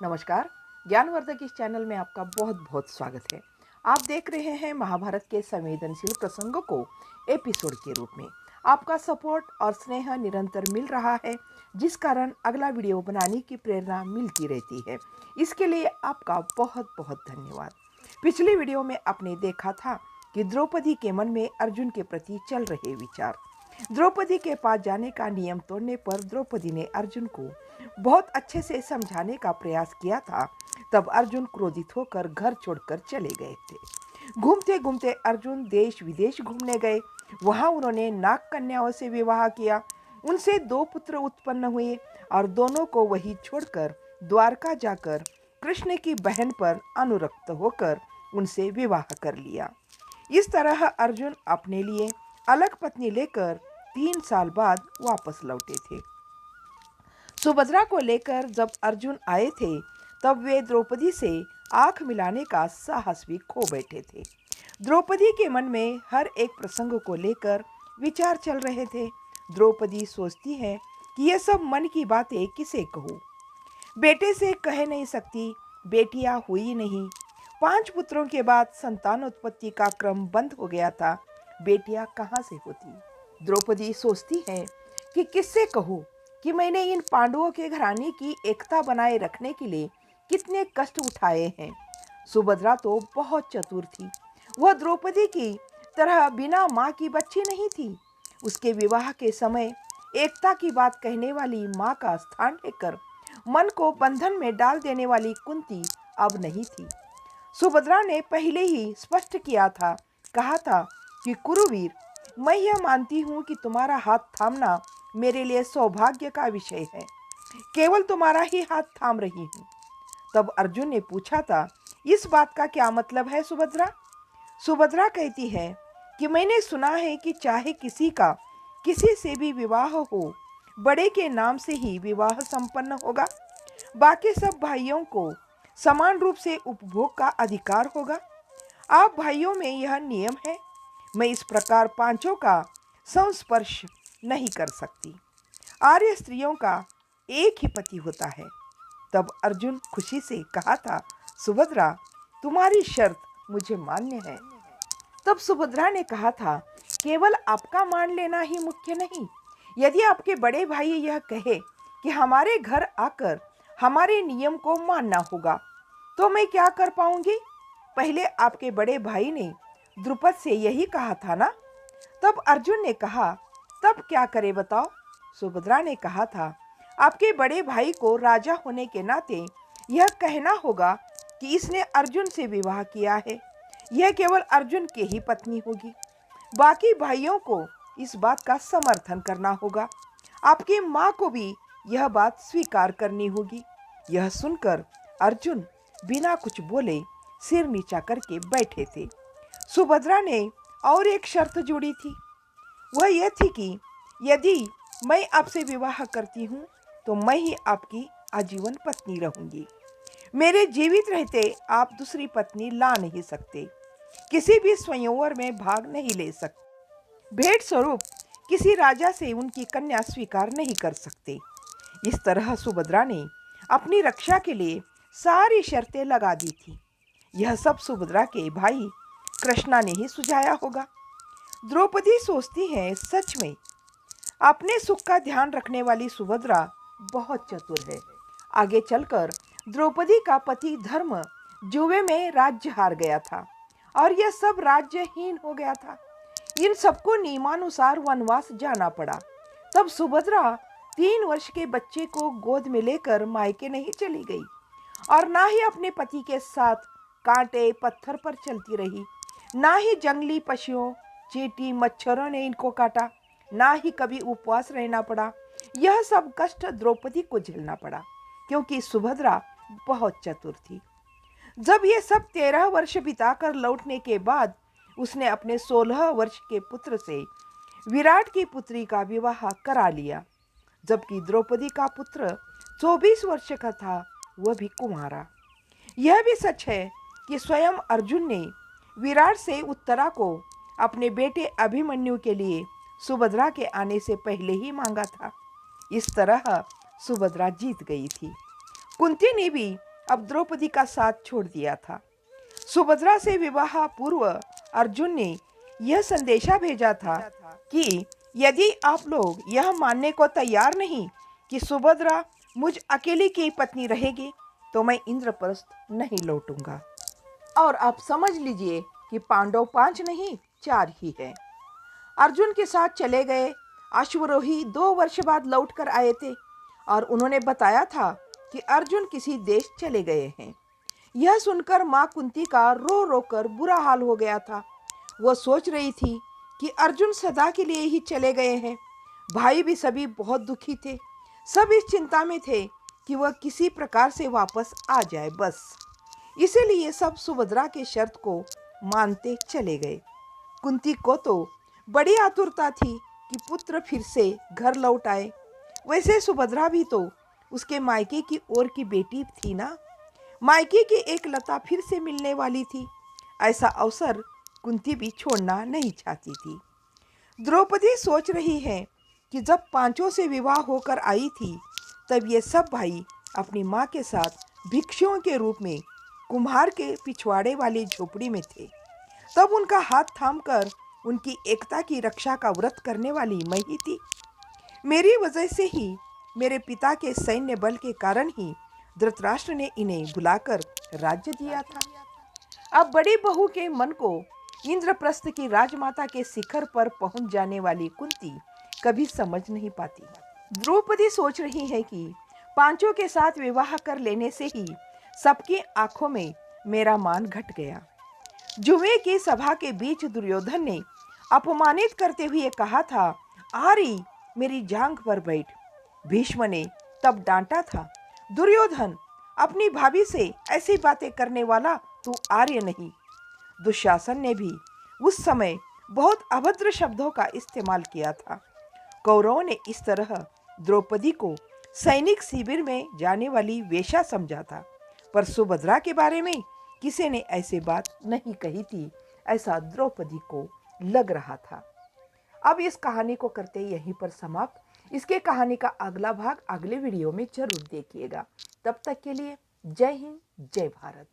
नमस्कार। ज्ञानवर्धक इस चैनल में आपका बहुत बहुत स्वागत है। आप देख रहे हैं महाभारत के संवेदनशील प्रसंगों को एपिसोड के रूप में। आपका सपोर्ट और स्नेह निरंतर मिल रहा है, जिस कारण अगला वीडियो बनाने की प्रेरणा मिलती रहती है। इसके लिए आपका बहुत बहुत धन्यवाद। पिछली वीडियो में आपने देखा था कि द्रौपदी के मन में अर्जुन के प्रति चल रहे विचार। द्रौपदी के पास जाने का नियम तोड़ने पर द्रौपदी ने अर्जुन को बहुत अच्छे से समझाने का प्रयास किया था। तब अर्जुन क्रोधित होकर घर छोड़कर चले गए थे। घूमते घूमते अर्जुन देश विदेश घूमने गए। वहां उन्होंने नाग कन्याओं से विवाह किया। उनसे 2 पुत्र उत्पन्न हुए और दोनों को वही छोड़कर द्वारका जाकर कृष्ण की बहन पर अनुरक्त होकर उनसे विवाह कर लिया। इस तरह अर्जुन अपने लिए अलग पत्नी लेकर 3 साल बाद वापस लौटे थे। सुभद्रा को लेकर जब अर्जुन आए थे, तब वे द्रौपदी से आंख मिलाने का साहस भी खो बैठे थे। द्रौपदी के मन में हर एक प्रसंग को लेकर विचार चल रहे थे। द्रौपदी सोचती है कि ये सब मन की बातें किसे कहूँ। बेटे से कह नहीं सकती, बेटियां हुई नहीं। 5 पुत्रों के बाद संतानोत्पत्ति का क्रम बंद हो गया था। बेटियां कहाँ से होती। द्रौपदी सोचती है कि किससे कहूँ कि मैंने इन पांडवों के घराने की एकता बनाए रखने के लिए कितने कष्ट उठाए हैं। सुभद्रा तो बहुत चतुर थी। वह द्रौपदी की तरह बिना माँ की बच्ची नहीं थी। उसके विवाह के समय एकता की बात कहने वाली माँ का स्थान लेकर मन को बंधन में डाल देने वाली कुंती अब नहीं थी। सुभद्रा ने पहले ही स्पष्ट किया था, कहा था कि कुरुवीर, मैं यह मानती हूँ कि तुम्हारा हाथ थामना मेरे लिए सौभाग्य का विषय है। केवल तुम्हारा ही हाथ थाम रही हूँ। तब अर्जुन ने पूछा था, इस बात का क्या मतलब है सुभद्रा? सुभद्रा कहती है कि मैंने सुना है कि चाहे किसी का किसी से भी विवाह हो, बड़े के नाम से ही विवाह संपन्न होगा। बाकी सब भाइयों को समान रूप से उपभोग का अधिकार होगा। आप भाइयों में यह नियम है। मैं इस प्रकार पांचों का संस्पर्श नहीं कर सकती। आर्य स्त्रियों का एक ही पति होता है। तब अर्जुन खुशी से कहा था, सुभद्रा, तुम्हारी शर्त मुझे मान्य है। तब सुभद्रा ने कहा था, केवल आपका मान लेना ही मुख्य नहीं। यदि आपके बड़े भाई यह कहे कि हमारे घर आकर हमारे नियम को मानना होगा, तो मैं क्या कर पाऊंगी? पहले आपके बड़े भाई ने द्रुपद से यही कहा था ना? तब अर्जुन ने कहा, तब क्या करे बताओ? सुभद्रा ने कहा था, आपके बड़े भाई को राजा होने के नाते यह कहना होगा कि इसने अर्जुन से विवाह किया है। यह केवल अर्जुन के ही पत्नी होगी। बाकी भाइयों को इस बात का समर्थन करना होगा। आपकी माँ को भी यह बात स्वीकार करनी होगी। यह सुनकर अर्जुन बिना कुछ बोले सिर नीचा करके बैठे थे। सुभद्रा ने और एक शर्त जोड़ी थी। वह यह थी कि यदि मैं आपसे विवाह करती हूँ, तो मैं ही आपकी आजीवन पत्नी रहूंगी। मेरे जीवित रहते आप दूसरी पत्नी ला नहीं सकते। किसी भी स्वयंवर में भाग नहीं ले सकते। भेंट स्वरूप किसी राजा से उनकी कन्या स्वीकार नहीं कर सकते। इस तरह सुभद्रा ने अपनी रक्षा के लिए सारी शर्तें लगा दी थी। यह सब सुभद्रा के भाई कृष्णा ने ही सुझाया होगा। द्रौपदी सोचती है, सच में अपने सुख का ध्यान रखने वाली सुभद्रा बहुत चतुर है। आगे चलकर द्रौपदी का पति धर्म जुए में राज्य हार गया था और यह सब राज्यहीन हो गया था। इन सबको नियमानुसार वनवास जाना पड़ा। तब सुभद्रा 3 वर्ष के बच्चे को गोद में लेकर मायके नहीं चली गई और ना ही अपने पति के साथ कांटे पत्थर पर चलती रही। ना ही जंगली पशुओं, चींटी, मच्छरों ने इनको काटा, ना ही कभी उपवास रहना पड़ा। यह सब कष्ट द्रौपदी को झेलना पड़ा, क्योंकि सुभद्रा बहुत चतुर थी। जब ये सब 13 वर्ष बिताकर लौटने के बाद उसने अपने 16 वर्ष के पुत्र से विराट की पुत्री का विवाह करा लिया, जबकि द्रौपदी का पुत्र 24 वर्ष का था, वह भी कुंवारा। यह भी सच है कि स्वयं अर्जुन ने विराट से उत्तरा को अपने बेटे अभिमन्यु के लिए सुभद्रा के आने से पहले ही मांगा था। इस तरह सुभद्रा जीत गई थी। कुंती ने भी अब द्रौपदी का साथ छोड़ दिया था। सुभद्रा से विवाह पूर्व अर्जुन ने यह संदेशा भेजा था कि यदि आप लोग यह मानने को तैयार नहीं कि सुभद्रा मुझ अकेली की पत्नी रहेगी तो मैं इंद्रप्रस्थ नहीं लौटूंगा। और आप समझ लीजिए कि पांडव 5 नहीं 4 ही है। अर्जुन के साथ चले गए अश्वरोही 2 वर्ष बाद लौट कर आए थे और उन्होंने बताया था कि अर्जुन किसी देश चले गए हैं। यह सुनकर माँ कुंती का रो रो कर बुरा हाल हो गया था। वह सोच रही थी कि अर्जुन सदा के लिए ही चले गए हैं। भाई भी सभी बहुत दुखी थे। सब इस चिंता में थे कि वह किसी प्रकार से वापस आ जाए बस। इसीलिए सब सुभद्रा के शर्त को मानते चले गए। कुंती को तो बड़ी आतुरता थी कि पुत्र फिर से घर लौट आए। वैसे सुभद्रा भी तो उसके मायके की ओर की बेटी थी ना। मायके की एक लता फिर से मिलने वाली थी। ऐसा अवसर कुंती भी छोड़ना नहीं चाहती थी। द्रौपदी सोच रही है कि जब पांचों से विवाह होकर आई थी तब ये सब भाई अपनी माँ के साथ भिक्षुओं के रूप में कुम्हार के पिछवाड़े वाली झोपड़ी में थे। तब उनका हाथ थामकर उनकी एकता की रक्षा का व्रत करने वाली मैं ही थी। मेरी वजह से ही, मेरे पिता के सैन्य बल के कारण ही धृतराष्ट्र ने इन्हें बुलाकर राज्य दिया था। अब बड़ी बहू के मन को इंद्रप्रस्थ की राजमाता के शिखर पर पहुंच जाने वाली कुंती कभी समझ नहीं पाती। द्रौपदी सोच रही है कि पांचों के साथ विवाह कर लेने से ही सबकी आंखों में मेरा मान घट गया। जुए की सभा के बीच दुर्योधन ने अपमानित करते हुए कहा था, आरी मेरी जांघ पर बैठ। भीष्म ने तब डांटा था, दुर्योधन अपनी भाभी से ऐसी बातें करने वाला तू आर्य नहीं। दुशासन ने भी उस समय बहुत अभद्र शब्दों का इस्तेमाल किया था। कौरवों ने इस तरह द्रौपदी को सैनिक शिविर में जाने वाली वेश्या समझा था, पर सुभद्रा के बारे में किसी ने ऐसी बात नहीं कही थी, ऐसा द्रौपदी को लग रहा था। अब इस कहानी को करते यहीं पर समाप्त। इसके कहानी का अगला भाग अगले वीडियो में जरूर देखिएगा। तब तक के लिए जय हिंद, जय भारत।